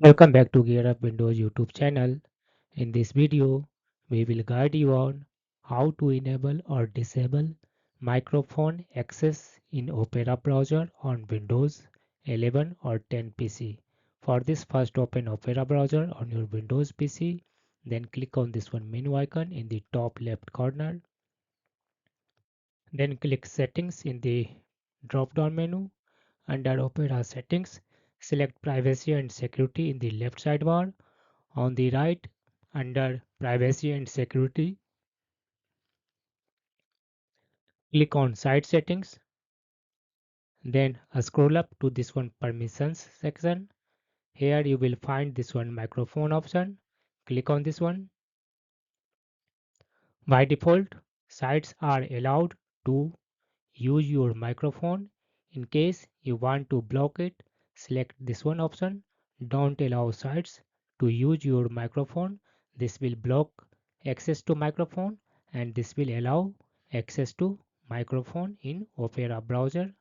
Welcome back to Gear Up Windows YouTube channel. In this video, we will guide you on how to enable or disable microphone access in Opera browser on Windows 11 or 10 PC. For this, first open Opera browser on your Windows PC, then click on this one menu icon in the top left corner, then click Settings in the drop down menu. Under Opera Settings, select Privacy and Security in the left sidebar. On the right, under Privacy and Security, click on Site Settings. Then scroll up to this one Permissions section. Here you will find this one microphone option. Click on this one. By default, sites are allowed to use your microphone. In case you want to block it, select this one option. Don't allow sites to use your microphone. This will block access to microphone and this will allow access to microphone in Opera browser